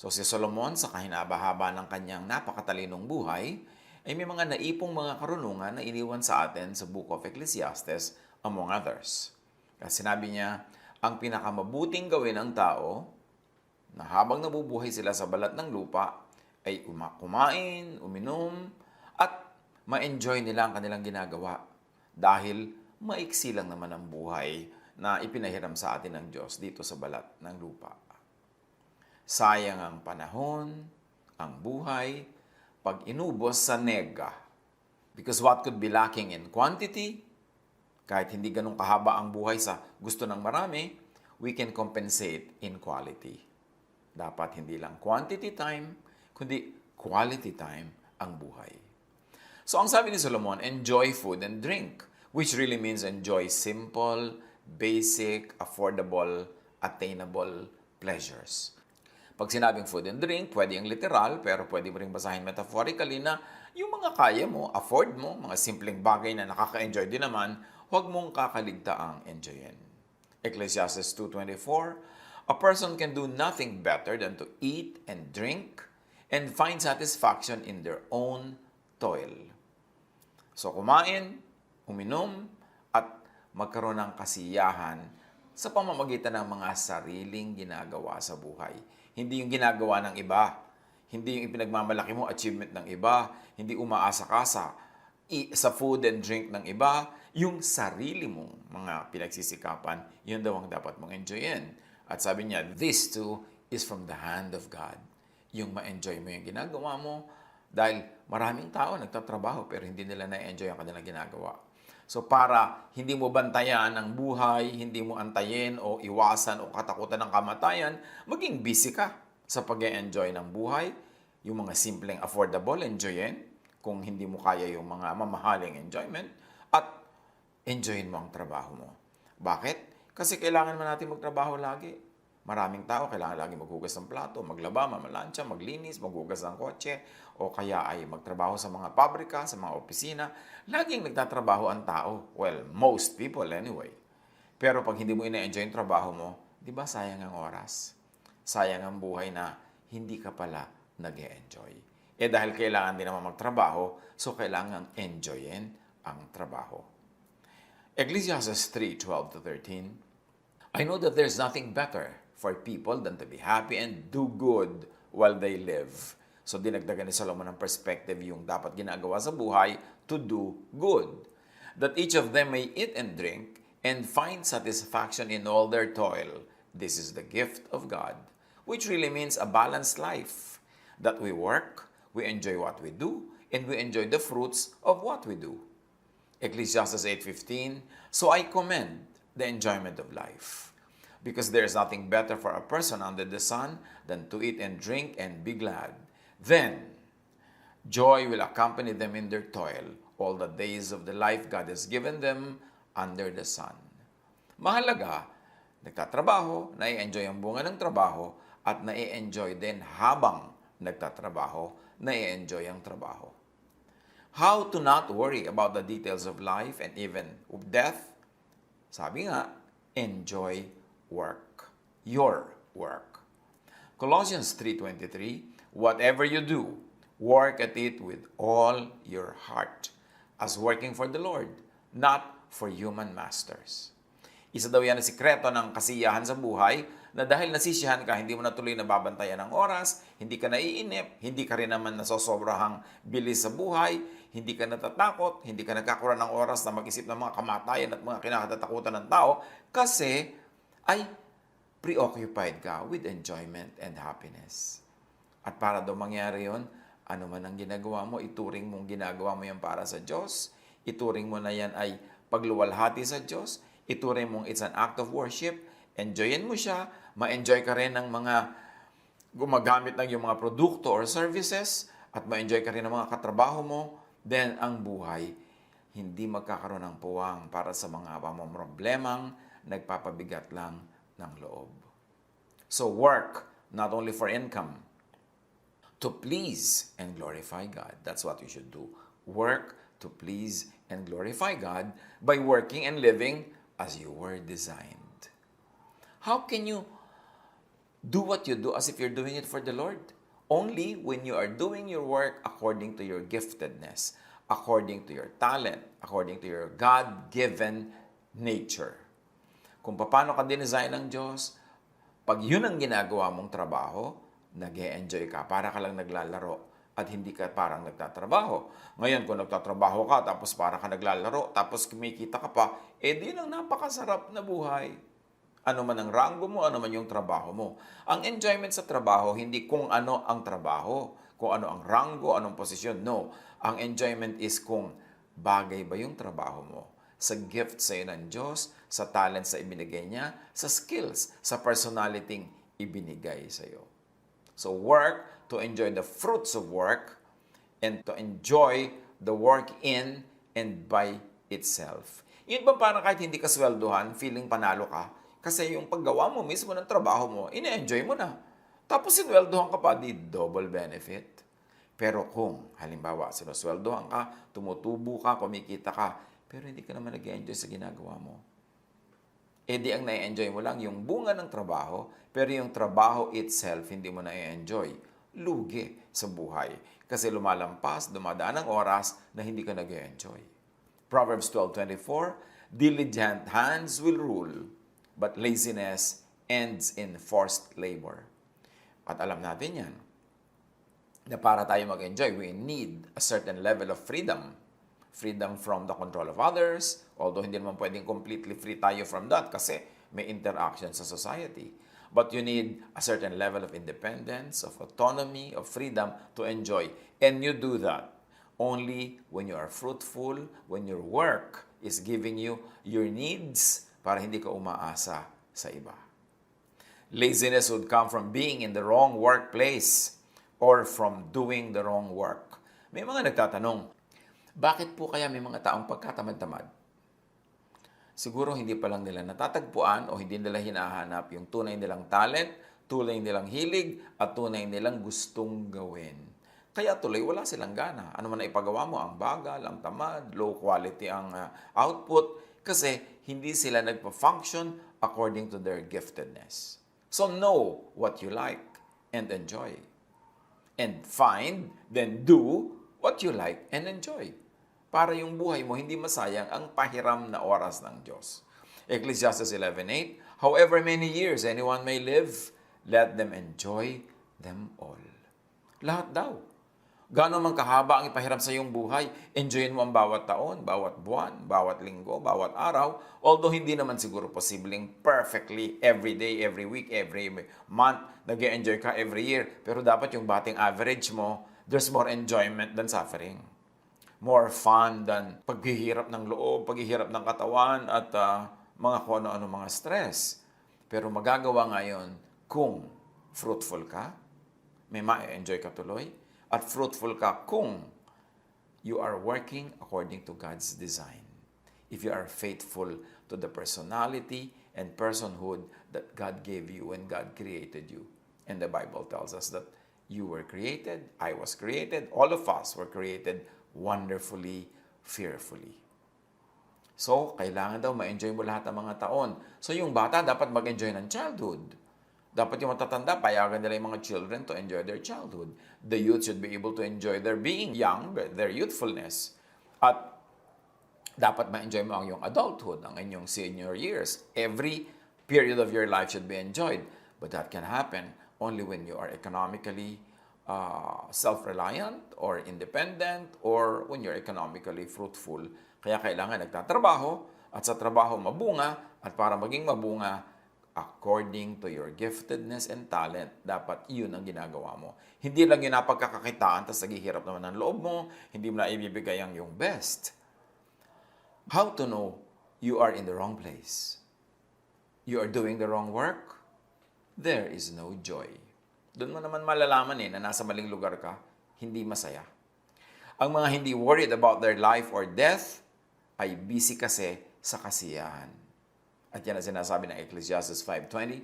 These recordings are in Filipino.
So si Solomon sa kahinaba-haba ng kanyang napakatalinong buhay, ay may mga naipong mga karunungan na iniwan sa atin sa Book of Ecclesiastes, among others. Kasi sinabi niya, ang pinakamabuting gawin ng tao na habang nabubuhay sila sa balat ng lupa ay kumain, uminom, at ma-enjoy nila ang kanilang ginagawa. Dahil maiksi lang naman ang buhay na ipinahiram sa atin ng Diyos dito sa balat ng lupa. Sayang ang panahon, ang buhay, pag inubos sa nega. Because what could be lacking in quantity, kahit hindi ganun kahaba ang buhay sa gusto ng marami, we can compensate in quality. Dapat hindi lang quantity time, kundi quality time ang buhay. So ang sabi ni Solomon, enjoy food and drink, which really means enjoy simple, basic, affordable, attainable pleasures. Pag sinabing food and drink, pwede yung literal, pero pwede mo rin basahin metaphorically na yung mga kaya mo, afford mo, mga simpleng bagay na nakaka-enjoy din naman, huwag mong kakaligtaang enjoyin. Ecclesiastes 2:24, a person can do nothing better than to eat and drink and find satisfaction in their own toil. So kumain, uminom, at magkaroon ng kasiyahan sa pamamagitan ng mga sariling ginagawa sa buhay. Hindi yung ginagawa ng iba. Hindi yung ipinagmamalaki mo, achievement ng iba. Hindi umaasa ka sa food and drink ng iba. Yung sarili mong mga pinagsisikapan, yun daw ang dapat mong enjoyin. At sabi niya, this too is from the hand of God. Yung ma-enjoy mo yung ginagawa mo, dahil maraming tao nagtatrabaho pero hindi nila na-enjoy ang kanilang ginagawa. So para hindi mo bantayan ang buhay, hindi mo antayin o iwasan o katakutan ng kamatayan, maging busy ka sa pag-enjoy ng buhay. Yung mga simpleng affordable, enjoyin. Kung hindi mo kaya yung mga mamahaling enjoyment. At enjoyin mo ang trabaho mo. Bakit? Kasi kailangan man natin magtrabaho lagi. Maraming tao kailangan lagi maghugas ng plato, maglaba, mamalansya, maglinis, maghugas ng kotse, o kaya ay magtrabaho sa mga pabrika, sa mga opisina. Laging nagtatrabaho ang tao. Well, most people anyway. Pero pag hindi mo ina-enjoy yung trabaho mo, di ba sayang ang oras? Sayang ang buhay na hindi ka pala nag-e-enjoy. Dahil kailangan din naman magtrabaho, so kailangan enjoyin ang trabaho. Ecclesiastes 3:12-13, I know that there's nothing better for people than to be happy and do good while they live. So dinagdagan ni Solomon ng perspective yung dapat ginagawa sa buhay to do good. That each of them may eat and drink and find satisfaction in all their toil. This is the gift of God, which really means a balanced life. That we work, we enjoy what we do, and we enjoy the fruits of what we do. Ecclesiastes 8:15, so I commend the enjoyment of life, because there is nothing better for a person under the sun than to eat and drink and be glad. Then, joy will accompany them in their toil all the days of the life God has given them under the sun. Mahalaga, nagtatrabaho, nai-enjoy ang bunga ng trabaho, at nai-enjoy din habang nagtatrabaho, nai-enjoy ang trabaho. How to not worry about the details of life and even of death? Sabi nga, enjoy work. Your work. Colossians 3:23, whatever you do, work at it with all your heart, as working for the Lord, not for human masters. Isa daw yan ang sikreto ng kasiyahan sa buhay, na dahil nasisiyahan ka, hindi mo na tuloy nababantayan ng oras, hindi ka naiinip, hindi ka rin naman nasosobrahang bilis sa buhay, hindi ka natatakot, hindi ka nagkakuran ng oras na mag-isip ng mga kamatayan at mga kinakatatakutan ng tao, kasi ay preoccupied ka with enjoyment and happiness. At para daw mangyari yon, ano man ang ginagawa mo, ituring mong ginagawa mo yan para sa Diyos, ituring mo na yan ay pagluwalhati sa Diyos, ituring mong it's an act of worship, enjoyin mo siya, ma-enjoy ka rin ng mga gumagamit ng yung mga produkto or services, at ma-enjoy ka rin ng mga katrabaho mo, then ang buhay, hindi magkakaroon ng puwang para sa mga pamomroblemang nagpapabigat lang ng loob. So work, not only for income, to please and glorify God. That's what you should do. Work to please and glorify God by working and living as you were designed. How can you Do what you do as if you're doing it for the Lord. Only when you are doing your work according to your giftedness, according to your talent, according to your God-given nature. Kung paano ka dinesign ng Diyos, pag yun ang ginagawa mong trabaho, nag-e-enjoy ka, para ka lang naglalaro at hindi ka parang nagtatrabaho. Ngayon, kung nagtatrabaho ka, tapos para ka naglalaro, tapos kumikita ka pa, di yun ang napakasarap na buhay. Ano man ang ranggo mo, ano man yung trabaho mo. Ang enjoyment sa trabaho, hindi kung ano ang trabaho, kung ano ang ranggo, anong posisyon. No. Ang enjoyment is kung bagay ba yung trabaho mo sa gift sa iyo ng Diyos, sa talent sa ibinigay niya, sa skills, sa personality ibinigay sa iyo. So work to enjoy the fruits of work and to enjoy the work in and by itself. Yun ba parang kahit hindi ka sweldohan, feeling panalo ka? Kasi yung paggawa mo mismo ng trabaho mo, ine-enjoy mo na. Tapos sinweldohan ka pa, di double benefit. Pero kung, halimbawa, sinusweldohan ka, tumutubo ka, kumikita ka, pero hindi ka naman nag-enjoy sa ginagawa mo. Di ang na-enjoy mo lang yung bunga ng trabaho, pero yung trabaho itself, hindi mo na-enjoy. Lugi sa buhay. Kasi lumalampas, dumadaan ang oras na hindi ka nag-enjoy. Proverbs 12:24, diligent hands will rule, but laziness ends in forced labor. At alam natin yan, na para tayo mag-enjoy, we need a certain level of freedom. Freedom from the control of others, although hindi naman pwedeng completely free tayo from that kasi may interaction sa society. But you need a certain level of independence, of autonomy, of freedom to enjoy. And you do that only when you are fruitful, when your work is giving you your needs, para hindi ka umaasa sa iba. Laziness would come from being in the wrong workplace or from doing the wrong work. May mga nagtatanong, bakit po kaya may mga taong pagkatamad-tamad? Siguro hindi pa lang nila natatagpuan o hindi nila hinahanap yung tunay nilang talent, tunay nilang hilig, at tunay nilang gustong gawin. Kaya tuloy wala silang gana. Ano man na ipagawa mo, ang bagal, ang tamad, low quality ang output, kasi hindi sila nagpa-function according to their giftedness. So know what you like and enjoy. And find, then do what you like and enjoy. Para yung buhay mo hindi masayang ang pahiram na oras ng Diyos. Ecclesiastes 11:8, however many years anyone may live, let them enjoy them all. Lahat daw. Gaano man kahaba ang ipahiram sa iyong buhay, enjoyin mo ang bawat taon, bawat buwan, bawat linggo, bawat araw, although hindi naman siguro posibleng perfectly every day, every week, every month, nag-enjoy ka every year. Pero dapat yung batting average mo, there's more enjoyment than suffering. More fun than paghihirap ng loob, paghihirap ng katawan, at mga kung ano-ano mga stress. Pero magagawa ngayon kung fruitful ka, may ma-enjoy ka tuloy, at fruitful ka kung you are working according to God's design. If you are faithful to the personality and personhood that God gave you when God created you. And the Bible tells us that you were created, I was created, all of us were created wonderfully, fearfully. So, kailangan daw ma-enjoy mo lahat ng mga taon. So, yung bata dapat mag-enjoy ng childhood. Dapat yung matatanda, payagan nila yung mga children to enjoy their childhood. The youth should be able to enjoy their being young, their youthfulness. At dapat ma-enjoy mo ang iyong adulthood, ang inyong senior years. Every period of your life should be enjoyed. But that can happen only when you are economically self-reliant or independent or when you're economically fruitful. Kaya kailangan nagtatrabaho at sa trabaho mabunga, at para maging mabunga, according to your giftedness and talent, dapat yun ang ginagawa mo. Hindi lang yun napagkakakitaan, tapos naghihirap naman ang loob mo, hindi mo na ibibigay ang yung best. How to know you are in the wrong place? You are doing the wrong work? There is no joy. Doon mo naman malalaman na nasa maling lugar ka, hindi masaya. Ang mga hindi worried about their life or death ay busy kasi sa kasiyahan. At yan ang sinasabi ng Ecclesiastes 5:20.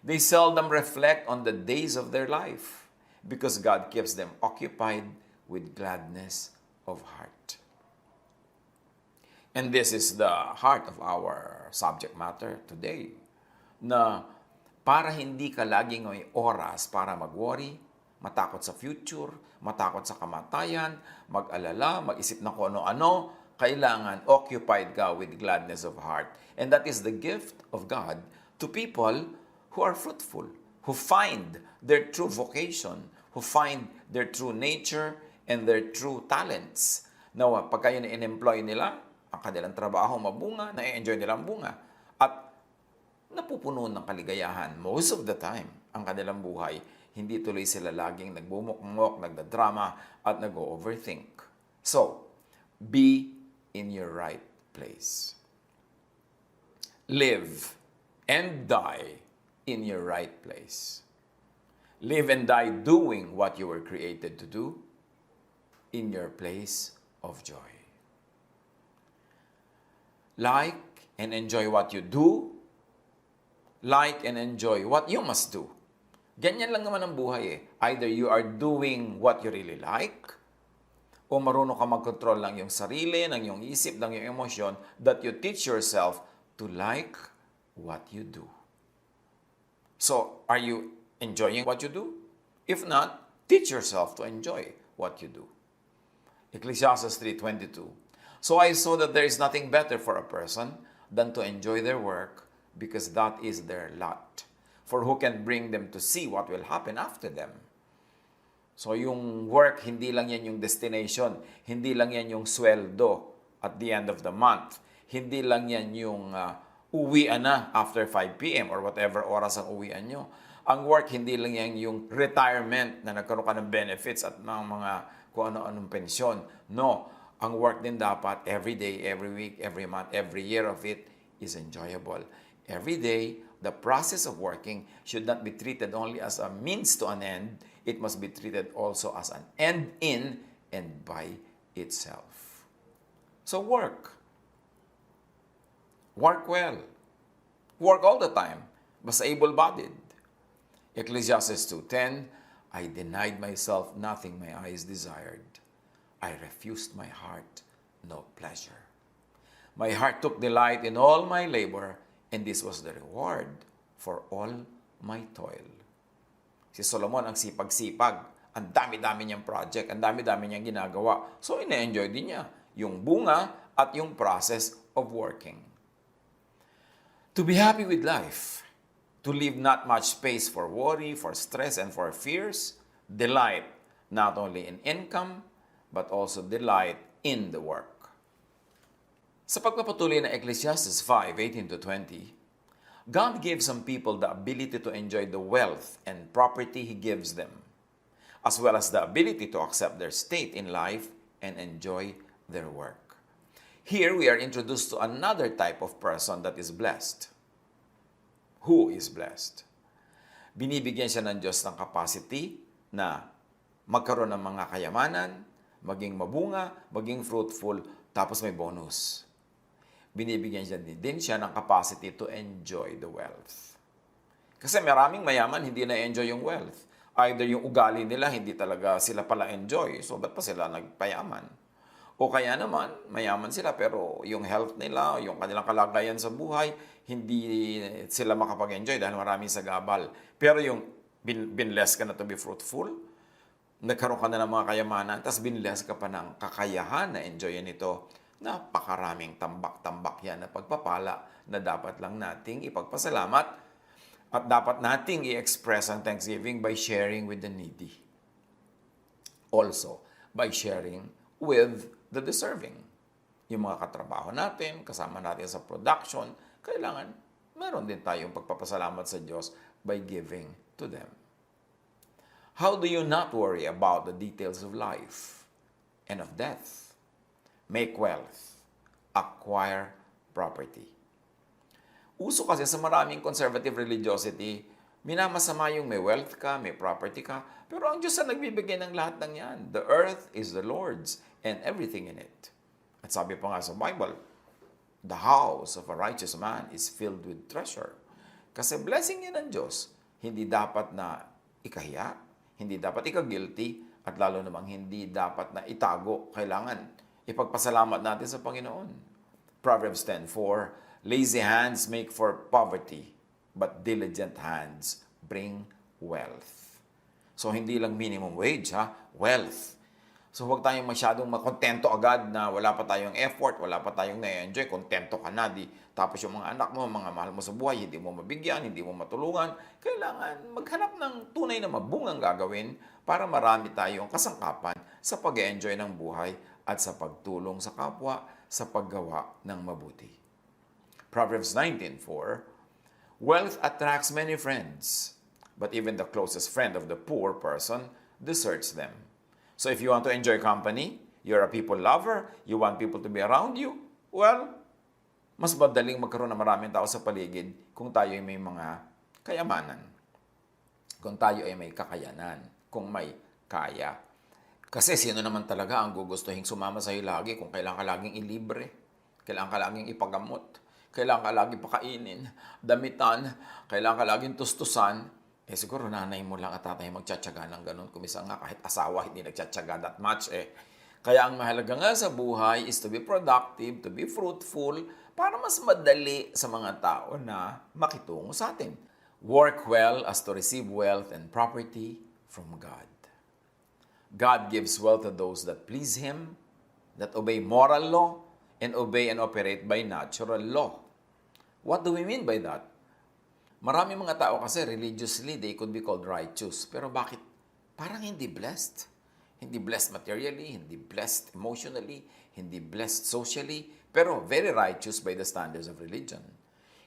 They seldom reflect on the days of their life because God keeps them occupied with gladness of heart. And this is the heart of our subject matter today. Na para hindi ka laging may oras para mag-worry, matakot sa future, matakot sa kamatayan, mag-alala, mag-isip na kung ano-ano. Kailangan occupied ka with gladness of heart. And that is the gift of God to people who are fruitful, who find their true vocation, who find their true nature and their true talents. Now, pagka yun in-employ nila, ang kanilang trabaho mabunga, na-enjoy nila ang bunga. At napupuno ng kaligayahan most of the time ang kanilang buhay. Hindi tuloy sila laging nagbumukmok, nagdadrama, at nag-overthink. So, be in your right place. Live and die in your right place. Live and die doing what you were created to do in your place of joy. Like and enjoy what you do. Like and enjoy what you must do. Ganyan lang naman ang buhay eh. Either you are doing what you really like, o marunong ka mag-control ng iyong sarili, ng iyong isip, ng iyong emosyon, that you teach yourself to like what you do. So, are you enjoying what you do? If not, teach yourself to enjoy what you do. Ecclesiastes 3:22. So I saw that there is nothing better for a person than to enjoy their work, because that is their lot. For who can bring them to see what will happen after them? So yung work, hindi lang yan yung destination. Hindi lang yan yung sweldo at the end of the month. Hindi lang yan yung uwian na after 5 p.m. or whatever oras ang uwian nyo. Ang work, hindi lang yan yung retirement na nagkaroon ka ng benefits at ng mga kung ano-anong pensyon. No, ang work din dapat every day, every week, every month, every year of it is enjoyable. Every day, the process of working should not be treated only as a means to an end. It must be treated also as an end in and by itself. So work. Work well. Work all the time. Basta able-bodied. Ecclesiastes 2:10, I denied myself nothing my eyes desired. I refused my heart no pleasure. My heart took delight in all my labor, and this was the reward for all my toil. Si Solomon ang sipag-sipag. Ang dami-dami niyang project, ang dami-dami niyang ginagawa. So, ina-enjoy din niya yung bunga at yung process of working. To be happy with life, to leave not much space for worry, for stress, and for fears, delight not only in income, but also delight in the work. Sa pagpapatuloy ng Ecclesiastes 5:18-20, God gives some people the ability to enjoy the wealth and property He gives them, as well as the ability to accept their state in life and enjoy their work. Here we are introduced to another type of person that is blessed. Who is blessed? Binibigyan siya ng Diyos ng capacity na magkaroon ng mga kayamanan, maging mabunga, maging fruitful, tapos may bonus. Binibigyan din siya ng capacity to enjoy the wealth. Kasi maraming mayaman hindi na-enjoy yung wealth. Either yung ugali nila, hindi talaga sila pala enjoy. So, ba't pa sila nagpayaman? O kaya naman, mayaman sila pero yung health nila, yung kanilang kalagayan sa buhay, hindi sila makapag-enjoy dahil maraming sagabal. Pero yung binless ka na to be fruitful, nagkaroon ka na ng mga kayamanan, tapos binless ka pa ng kakayahan na enjoyin ito, napakaraming tambak-tambak yan na pagpapala na dapat lang nating ipagpasalamat at dapat nating i-express ang thanksgiving by sharing with the needy. Also, by sharing with the deserving. Yung mga katrabaho natin, kasama natin sa production, kailangan meron din tayong pagpapasalamat sa Diyos by giving to them. How do you not worry about the details of life and of death? Make wealth. Acquire property. Uso kasi sa maraming conservative religiosity, minamasama yung may wealth ka, may property ka, pero ang Diyos ang nagbibigay ng lahat ng yan. The earth is the Lord's and everything in it. At sabi pa nga sa Bible, the house of a righteous man is filled with treasure. Kasi blessing yan ng Diyos. Hindi dapat na ikahiya, hindi dapat ika-guilty, at lalo namang hindi dapat na itago. Kailangan ipagpasalamat natin sa Panginoon. Proverbs 10:4, lazy hands make for poverty, but diligent hands bring wealth. So, hindi lang minimum wage, ha? Wealth. So, huwag tayong masyadong makontento agad na wala pa tayong effort, wala pa tayong na-enjoy, kontento ka na. Tapos yung mga anak mo, mga mahal mo sa buhay, hindi mo mabigyan, hindi mo matulungan. Kailangan maghanap ng tunay na mabungang gagawin para marami tayong kasangkapan sa pag-enjoy ng buhay at sa pagtulong sa kapwa sa paggawa ng mabuti. Proverbs 19:4, wealth attracts many friends, but even the closest friend of the poor person deserts them. So if you want to enjoy company, you're a people lover, you want people to be around you, well, mas madaling magkaroon ng maraming tao sa paligid kung tayo ay may mga kayamanan. Kung tayo ay may kakayanan, kung may kaya. Kasi sino naman talaga ang gugustuhin sumama sa'yo lagi kung kailangan ka laging ilibre, kailangan ka laging ipagamot, kailangan ka laging pakainin, damitan, kailangan ka laging tustusan. Siguro nanay mo lang at tatay magtsatsaga ng ganun. Kumisa nga kahit asawa hindi nagtsatsaga that much Kaya ang mahalaga nga sa buhay is to be productive, to be fruitful, para mas madali sa mga tao na makitungo sa atin. Work well as to receive wealth and property from God. God gives wealth to those that please Him, that obey moral law, and obey and operate by natural law. What do we mean by that? Marami mga tao kasi religiously, they could be called righteous. Pero bakit? Parang hindi blessed. Hindi blessed materially, hindi blessed emotionally, hindi blessed socially, pero very righteous by the standards of religion.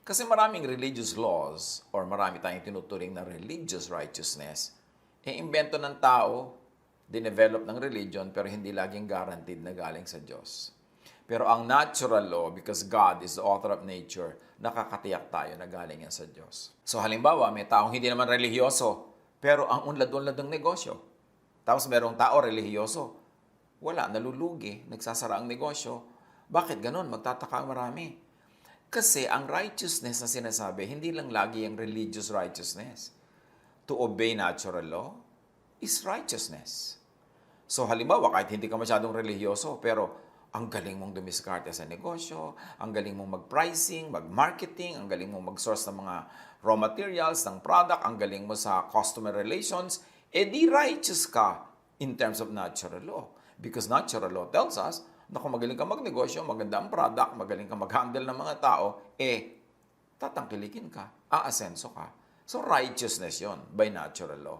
Kasi maraming religious laws or marami tayong tinuturing na religious righteousness, imbento ng tao, dinevelop ng religion, pero hindi laging guaranteed na galing sa Diyos. Pero ang natural law, because God is the author of nature, nakakatiyak tayo na galing yan sa Diyos. So halimbawa, may taong hindi naman relihiyoso, pero ang unlad-unlad ng negosyo. Tapos merong tao relihiyoso, wala, nalulugi, nagsasara ang negosyo. Bakit ganun? Magtataka ang marami. Kasi ang righteousness na sinasabi, hindi lang lagi ang religious righteousness. To obey natural law is righteousness. So halimbawa, kahit hindi ka masyadong relihiyoso, pero ang galing mong dumiskarte sa negosyo, ang galing mong mag-pricing, mag-marketing, ang galing mong mag-source ng mga raw materials, ng product, ang galing mo sa customer relations, di righteous ka in terms of natural law. Because natural law tells us na kung magaling ka magnegosyo, maganda ang product, magaling ka mag-handle ng mga tao, tatangkilikin ka, aasenso ka. So righteousness yon by natural law.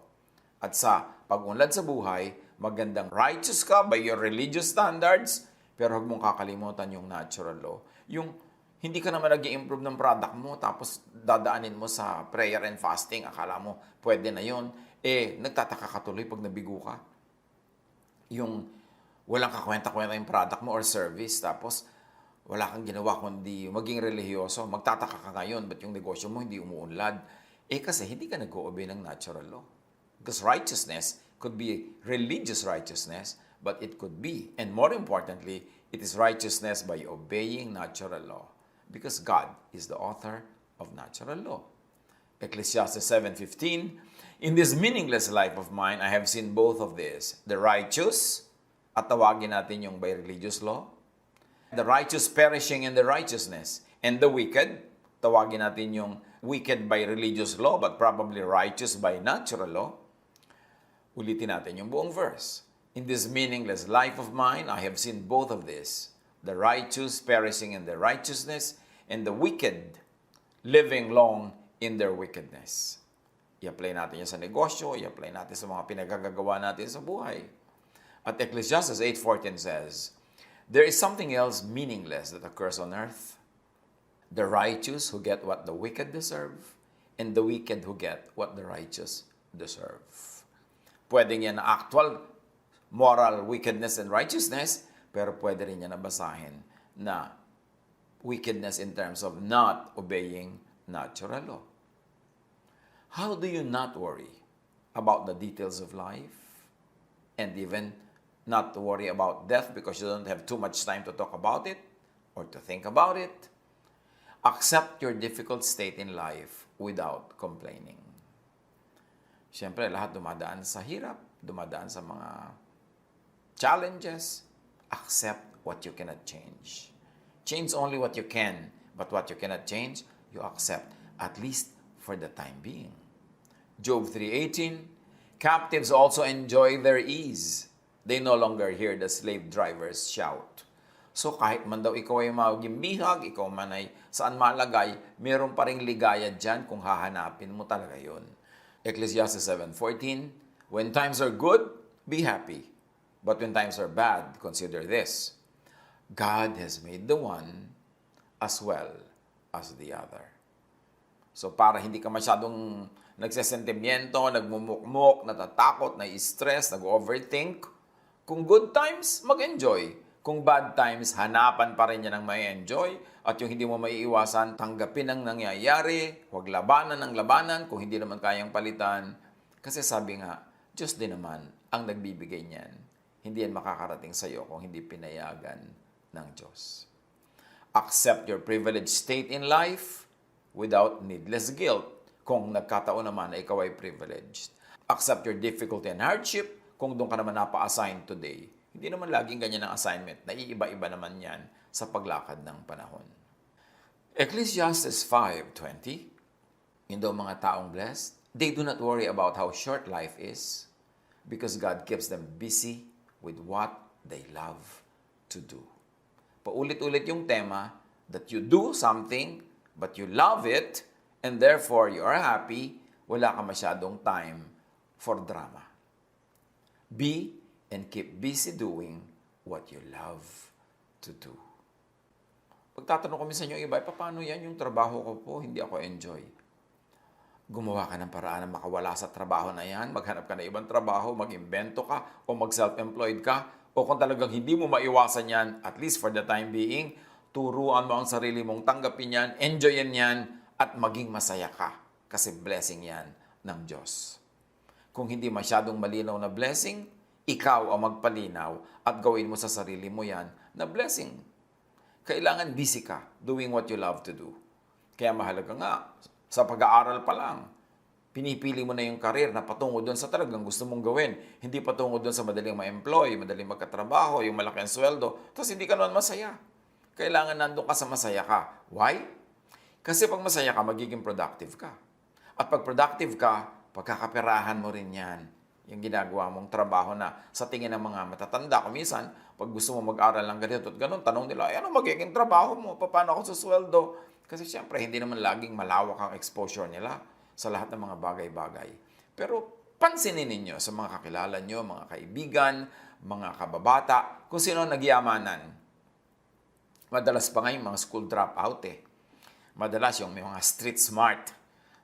At sa pag-unlad sa buhay, magandang righteous ka by your religious standards, pero huwag mong kakalimutan yung natural law. Yung hindi ka naman nag-i-improve ng product mo, tapos dadaanin mo sa prayer and fasting, akala mo pwede na yon, nagtataka ka tuloy pag nabigo ka. Yung walang kakwenta-kwenta yung product mo or service, tapos wala kang ginawa kundi maging relihiyoso, magtataka ka ngayon, ba't yung negosyo mo hindi umuunlad? Kasi hindi ka nag-o-obey ng natural law. Because righteousness could be religious righteousness, but it could be, and more importantly, it is righteousness by obeying natural law. Because God is the author of natural law. Ecclesiastes 7:15, in this meaningless life of mine, I have seen both of this, the righteous, at tawagin natin yung by religious law, the righteous perishing in the righteousness, and the wicked, tawagin natin yung wicked by religious law, but probably righteous by natural law. Ulitin natin yung buong verse. In this meaningless life of mine, I have seen both of this, the righteous perishing in their righteousness, and the wicked living long in their wickedness. I-apply natin yan sa negosyo, i-apply natin sa mga pinagagagawa natin sa buhay. At Ecclesiastes 8:14 says, there is something else meaningless that occurs on earth. The righteous who get what the wicked deserve, and the wicked who get what the righteous deserve. Pwedeng yan na actual moral wickedness and righteousness, pero pwede rin yan nabasahin na wickedness in terms of not obeying natural law. How do you not worry about the details of life and even not to worry about death because you don't have too much time to talk about it or to think about it? Accept your difficult state in life without complaining. Siyempre, lahat dumadaan sa hirap, dumadaan sa mga challenges. Accept what you cannot change. Change only what you can, but what you cannot change, you accept, at least for the time being. Job 3:18, captives also enjoy their ease. They no longer hear the slave drivers shout. So kahit man daw ikaw ay maging bihag, ikaw man ay saan malagay, meron pa ring ligaya dyan kung hahanapin mo talaga yon. Ecclesiastes 7:14, when times are good, be happy. But when times are bad, consider this. God has made the one as well as the other. So para hindi ka masyadong nagsesentimiento, nagmumukmok, natatakot, nai-stress, nag-overthink, kung good times, mag-enjoy. Kung bad times, hanapan pa rin yan ng may enjoy. At yung hindi mo maiiwasan, tanggapin ang nangyayari, huwag labanan ng labanan kung hindi naman kayang palitan. Kasi sabi nga, Diyos din naman ang nagbibigay niyan. Hindi yan makakarating sa iyo kung hindi pinayagan ng Diyos. Accept your privileged state in life without needless guilt kung nagkataon naman na ikaw ay privileged. Accept your difficulty and hardship kung doon ka naman napa-assign today. Hindi naman laging ganyan ang assignment. Naiiba-iba naman yan sa paglakad ng panahon. Ecclesiastes 5:20, yung daw mga taong blessed, they do not worry about how short life is because God keeps them busy with what they love to do. Paulit-ulit yung tema that you do something but you love it and therefore you are happy, wala ka masyadong time for drama. Be and keep busy doing what you love to do. Pagtatanong ko minsan yung iba, paano yan yung trabaho ko po, hindi ako enjoy. Gumawa ka ng paraan na makawala sa trabaho na yan, maghanap ka ng ibang trabaho, mag-imbento ka, o mag-self-employed ka, o kung talagang hindi mo maiwasan yan, at least for the time being, turuan mo ang sarili mong tanggapin yan, enjoyin yan, at maging masaya ka. Kasi blessing yan ng Diyos. Kung hindi masyadong malinaw na blessing, ikaw ang magpalinaw at gawin mo sa sarili mo yan na blessing. Kailangan busy ka doing what you love to do. Kaya mahalaga nga, sa pag-aaral pa lang, pinipili mo na yung career na patungo doon sa talagang gusto mong gawin. Hindi patungo doon sa madaling ma-employ, madaling magkatrabaho, yung malaki ang sweldo. Tapos hindi ka naman masaya. Kailangan nandun ka sa masaya ka. Why? Kasi pag masaya ka, magiging productive ka. At pag productive ka, pagkakaperahan mo rin yan. Yung ginagawa mong trabaho na sa tingin ng mga matatanda. Kung minsan, pag gusto mo mag-aral ng ganito at ganun, tanong nila, ano magiging trabaho mo? Paano ako susweldo? Kasi siyempre, hindi naman laging malawak ang exposure nila sa lahat ng mga bagay-bagay. Pero pansinin ninyo sa mga kakilala nyo, mga kaibigan, mga kababata, kung sino nagyamanan. Madalas pa ngayon mga school dropout eh. Madalas yung may mga street smart.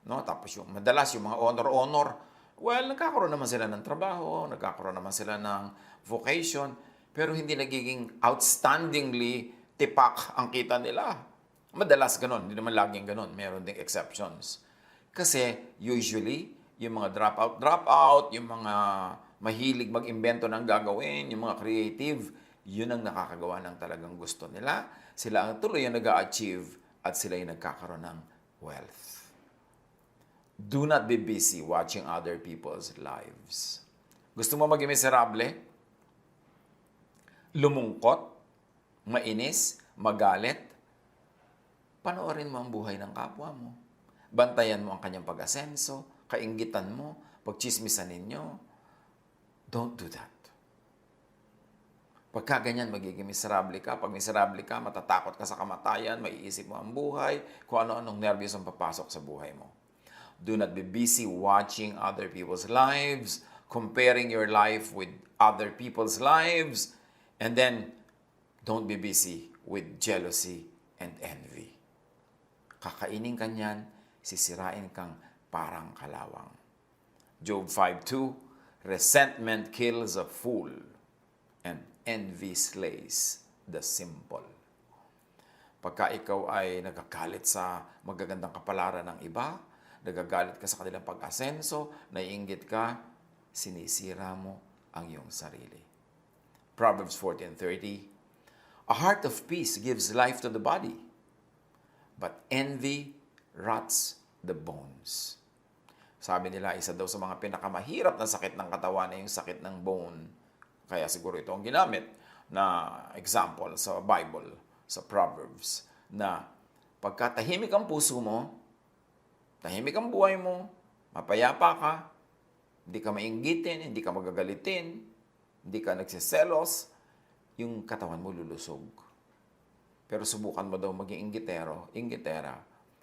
No? Tapos yung madalas yung mga honor-honor. Well, nagkakaroon naman sila ng trabaho, nagkakaroon naman sila ng vocation, pero hindi nagiging outstandingly tipak ang kita nila. Madalas ganun, hindi naman laging ganun, meron ding exceptions. Kasi usually, yung mga dropout, yung mga mahilig mag-imbento ng gagawin, yung mga creative, yun ang nakakagawa ng talagang gusto nila. Sila ang tuloy yung nag-a-achieve at sila yung nagkakaroon ng wealth. Do not be busy watching other people's lives. Gusto mo maging miserable? Lumungkot? Mainis? Magalit? Panoorin mo ang buhay ng kapwa mo. Bantayan mo ang kanyang pag-asenso, kainggitan mo, pagchismisan ninyo. Don't do that. Pagka ganyan, magiging miserable ka. Pag miserable ka, matatakot ka sa kamatayan, maiisip mo ang buhay, kung ano-anong nervyos ang papasok sa buhay mo. Do not be busy watching other people's lives, comparing your life with other people's lives, and then don't be busy with jealousy and envy. Kakainin ka niyan, sisirain kang parang kalawang. Job 5:2, resentment kills a fool, and envy slays the simple. Pagka ikaw ay nagagalit sa magagandang kapalaran ng iba, nagagalit ka sa kanilang pag-asenso, naiinggit ka, sinisira mo ang iyong sarili. Proverbs 14:30, a heart of peace gives life to the body, but envy rots the bones. Sabi nila, isa daw sa mga pinakamahirap na sakit ng katawan ay yung sakit ng bone. Kaya siguro ito ang ginamit na example sa Bible, sa Proverbs, na pagka tahimik ang puso mo, tahimik ang buhay mo, mapayapa ka, hindi ka mainggitin, hindi ka magagalitin, hindi ka nagsiselos, yung katawan mo lulusog. Pero subukan mo daw maging inggitera,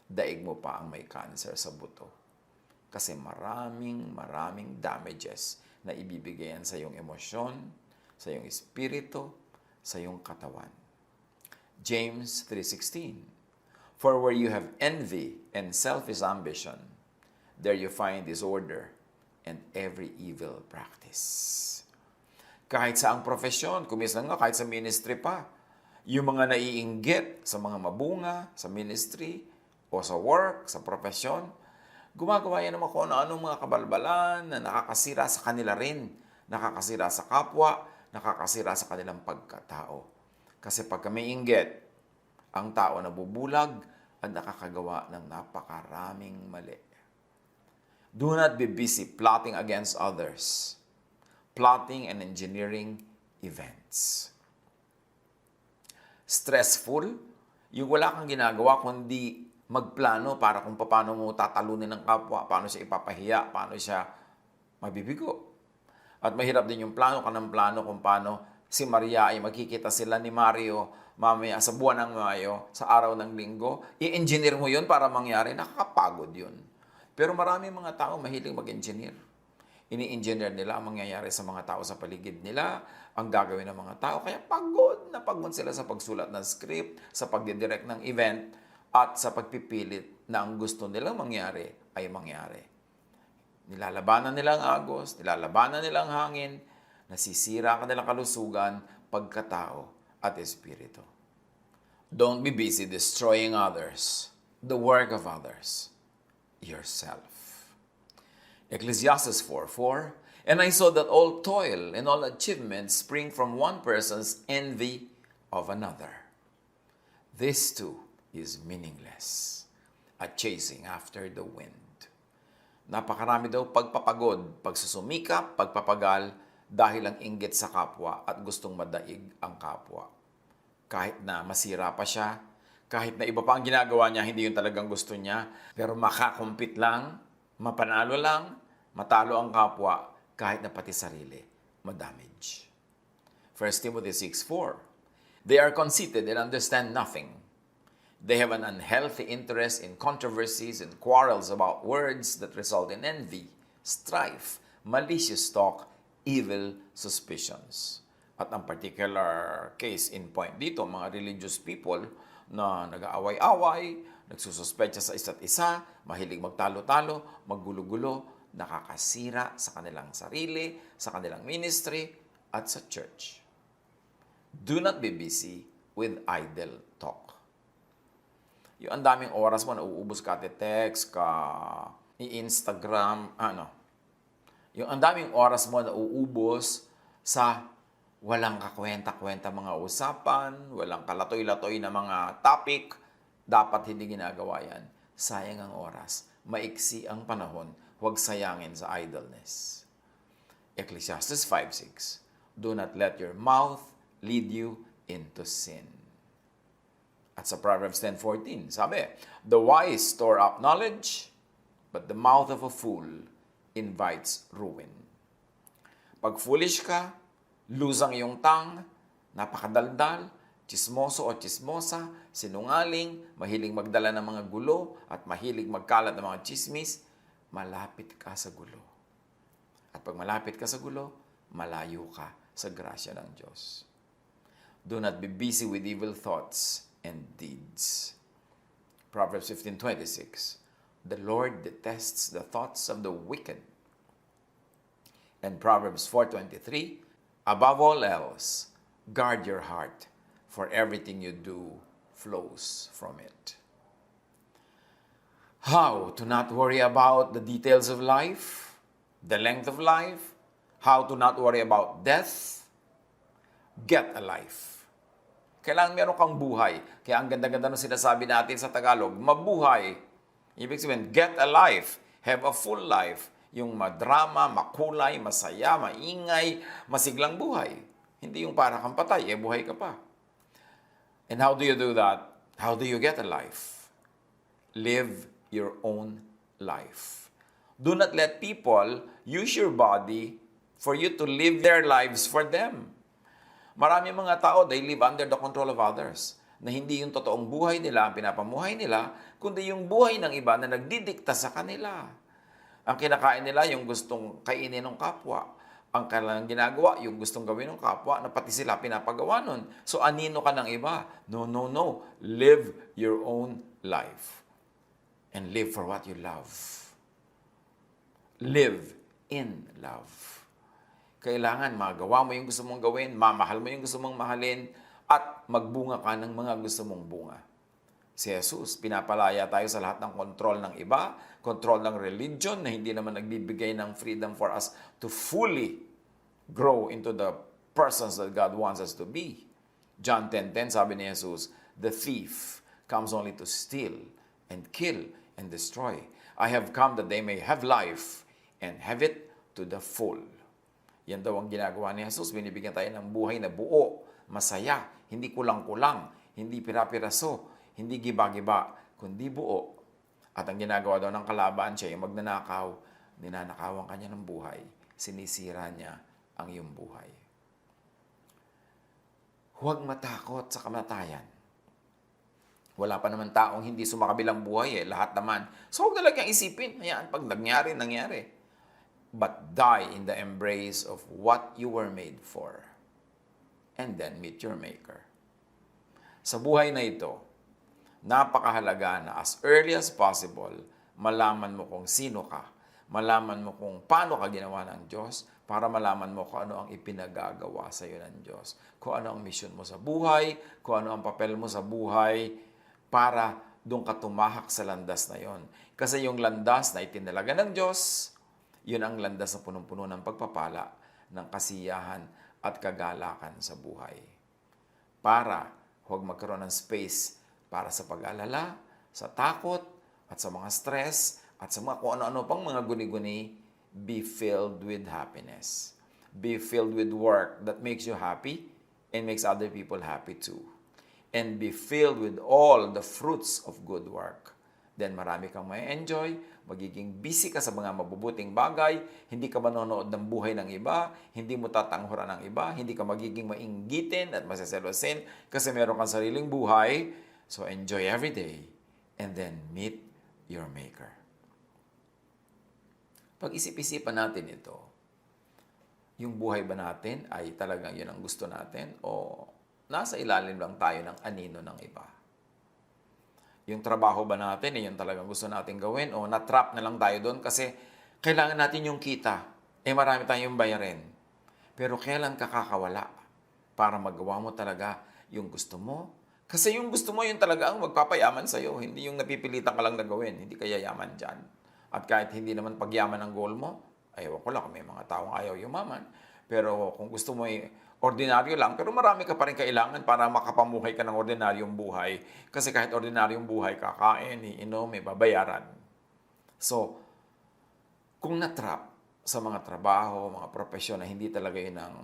daig mo pa ang may cancer sa buto. Kasi maraming damages na ibibigay yan sa iyong emosyon, sa iyong espiritu, sa iyong katawan. James 3:16. For where you have envy and selfish ambition, there you find disorder and every evil practice. Kahit sa ang profesyon, kumisan nga kahit sa ministry pa, yung mga naiinggit sa mga mabunga, sa ministry, o sa work, sa profesyon, gumagawa yan naman kung ano-anong mga kabalbalan na nakakasira sa kanila rin, nakakasira sa kapwa, nakakasira sa kanilang pagkatao. Kasi pag may inggit, ang tao nabubulag at nakakagawa ng napakaraming mali. Do not be busy plotting against others, plotting and engineering events. Stressful, yung wala kang ginagawa kundi magplano para kung paano mo tatalunin ng kapwa, paano siya ipapahiya, paano siya mabibigo. At mahirap din yung plano ka ng plano kung paano si Maria ay magkikita sila ni Mario mamaya sa buwan ng Mayo, sa araw ng Linggo. I-engineer mo yun para mangyari, nakakapagod yun. Pero marami mga tao mahilig mag-engineer. Ini-engineer nila ang mangyayari sa mga tao sa paligid nila, ang gagawin ng mga tao. Kaya pagod na pagod sila sa pagsulat ng script, sa pagdidirect ng event, at sa pagpipilit na ang gusto nilang mangyari ay mangyari. Nilalabanan nila ang agos, nilalabanan nila ang hangin, nasisira ang kanilang kalusugan, pagkatao at espiritu. Don't be busy destroying others, the work of others, yourself. Ecclesiastes 4:4, and I saw that all toil and all achievement spring from one person's envy of another. This too is meaningless, a chasing after the wind. Napakarami daw pagpapagod, pagsusumikap, pagpapagal, dahil ang inggit sa kapwa at gustong madaig ang kapwa. Kahit na masira pa siya, kahit na iba pa ang ginagawa niya, hindi yun talagang gusto niya, pero makakumpit lang, mapanalo lang, matalo ang kapwa, kahit na pati sarili, madamage. 1 Timothy 6:4. They are conceited and understand nothing. They have an unhealthy interest in controversies and quarrels about words that result in envy, strife, malicious talk, evil suspicions. At ang particular case in point dito, mga religious people na nag-aaway-away, nagsususpecha sa isa't isa, mahilig magtalo-talo, maggulo-gulo, nakakasira sa kanilang sarili, sa kanilang ministry, at sa church. Do not be busy with idle talk. Yung ang daming oras mo, nauubos ka text, ka i-Instagram, yung ang daming oras mo nauubos sa walang kakwenta-kwenta mga usapan, walang kalatoy-latoy na mga topic, dapat hindi ginagawa yan. Sayang ang oras, maiksi ang panahon, huwag sayangin sa idleness. Ecclesiastes 5:6, do not let your mouth lead you into sin. At sa Proverbs 10:14, sabi, the wise store up knowledge, but the mouth of a fool invites ruin. Pag foolish ka, lusang iyong tang, napakadaldal, chismoso o chismosa, sinungaling, mahilig magdala ng mga gulo, at mahilig magkalat ng mga chismis, malapit ka sa gulo. At pag malapit ka sa gulo, malayo ka sa grasya ng Diyos. Do not be busy with evil thoughts and deeds. Proverbs 15:26. The Lord detests the thoughts of the wicked. And Proverbs 4:23, above all else, guard your heart, for everything you do flows from it. How to not worry about the details of life, the length of life, how to not worry about death. Get a life. Kailangan meron kang buhay. Kaya ang ganda-ganda nung sinasabi natin sa Tagalog, mabuhay. Ibig sabihin, get a life. Have a full life. Yung madrama, makulay, masaya, maingay, masiglang buhay. Hindi yung para kang patay, buhay ka pa. And how do you do that? How do you get a life? Live your own life. Do not let people use your body for you to live their lives for them. Marami mga tao, they live under the control of others, na hindi yung totoong buhay nila ang pinapamuhay nila, kundi yung buhay ng iba na nagdidikta sa kanila. Ang kinakain nila, yung gustong kainin ng kapwa. Ang kanilang ginagawa, yung gustong gawin ng kapwa, na pati sila pinapagawa nun. So, anino ka ng iba? No, no, no. Live your own life. And live for what you love. Live in love. Kailangan magawa mo yung gusto mong gawin, mamahal mo yung gusto mong mahalin, at magbunga ka ng mga gusto mong bunga. Si Jesus, pinapalaya tayo sa lahat ng kontrol ng iba, kontrol ng religion na hindi naman nagbibigay ng freedom for us to fully grow into the persons that God wants us to be. John 10:10, sabi ni Jesus, "The thief comes only to steal and kill and destroy. I have come that they may have life and have it to the full." Yan daw ang ginagawa ni Jesus. Binibigyan tayo ng buhay na buo, masaya, hindi kulang-kulang, hindi pira-piraso, hindi giba-giba, kundi buo. At ang ginagawa daw ng kalaban siya, yung magnanakaw, ninanakawan kanya ng buhay, sinisira niya ang iyong buhay. Huwag matakot sa kamatayan. Wala pa naman taong hindi sumakabilang buhay lahat naman. So huwag talagang isipin, hayaan, pag nangyari, nangyari. But die in the embrace of what you were made for. And then meet your Maker. Sa buhay na ito, napakahalaga na as early as possible, malaman mo kung sino ka. Malaman mo kung paano ka ginawa ng Diyos para malaman mo kung ano ang ipinagagawa sa iyo ng Diyos. Kung ano ang mission mo sa buhay, kung ano ang papel mo sa buhay, para doon ka tumahak sa landas na yon. Kasi yung landas na itinalaga ng Diyos, yun ang landas na punong-puno ng pagpapala, ng kasiyahan at kagalakan sa buhay. Para huwag magkaroon ng space para sa pag-alala, sa takot, at sa mga stress, at sa mga kung ano-ano pang mga guni-guni, be filled with happiness. Be filled with work that makes you happy and makes other people happy too. And be filled with all the fruits of good work. Then marami kang may enjoy, magiging busy ka sa mga mabubuting bagay, hindi ka manonood ng buhay ng iba, hindi mo tatanghuran ng iba, hindi ka magiging mainggitin at maseselosin kasi meron kang sariling buhay. So enjoy every day and then meet your Maker. Pag isip-isipan natin ito, yung buhay ba natin ay talagang yun ang gusto natin o nasa ilalim lang tayo ng anino ng iba? Yung trabaho ba natin, yun talagang gusto natin gawin o na-trap na lang tayo doon kasi kailangan natin yung kita. Marami tayong bayarin. Pero kailan ka kakawala para magawa mo talaga yung gusto mo? Kasi yung gusto mo, yun talaga ang magpapayaman sa'yo. Hindi yung napipilitan ka lang na gawin. Hindi ka yayaman dyan. At kahit hindi naman pagyaman ang goal mo, ayaw ko lang, may mga taong ayaw yumaman. Pero kung gusto mo ordinaryo lang, pero marami ka pa rin kailangan para makapamuhay ka ng ordinaryong buhay. Kasi kahit ordinaryong buhay, kakain, iinom, may babayaran. So, kung natrap sa mga trabaho, mga propesyon na hindi talaga yun ang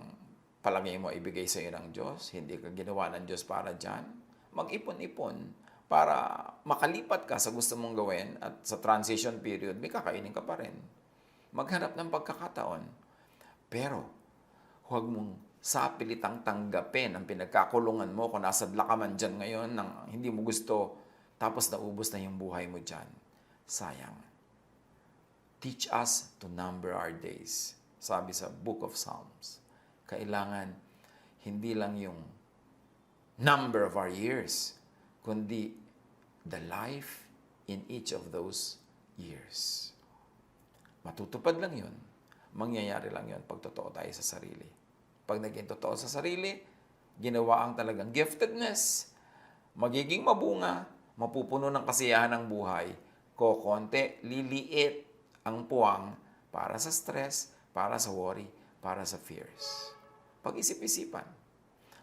palagay mo ibigay sa iyo ng Diyos, hindi ka ginawa ng Diyos para dyan, mag-ipon-ipon para makalipat ka sa gusto mong gawin at sa transition period, may kakainin ka pa rin. Maghanap ng pagkakataon. Pero, huwag mong sa pilitang tanggapin ang pinagkakulungan mo kung nasadla ka man dyan ngayon nang hindi mo gusto, tapos naubos na yung buhay mo dyan. Sayang. Teach us to number our days. Sabi sa Book of Psalms. Kailangan hindi lang yung number of our years, kundi the life in each of those years. Matutupad lang yun. Mangyayari lang yun pag totoo tayo sa sarili. Pag naging totoo sa sarili, ginawa ang talagang giftedness, magiging mabunga, mapupuno ng kasiyahan ng buhay, kokonti, liliit ang puwang para sa stress, para sa worry, para sa fears. Pag-isip-isipan.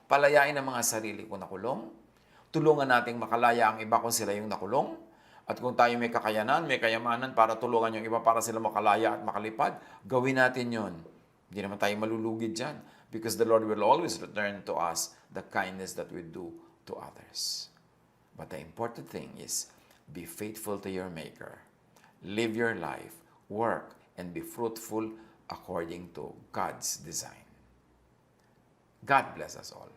Palayain ang mga sarili kung nakulong. Tulungan nating makalaya ang iba kung sila yung nakulong. At kung tayo may kakayanan, may kayamanan para tulungan yung iba para sila makalaya at makalipad, gawin natin yon. Hindi naman tayo malulugid dyan. Because the Lord will always return to us the kindness that we do to others. But the important thing is, be faithful to your Maker. live your life, work, and be fruitful according to God's design. God bless us all.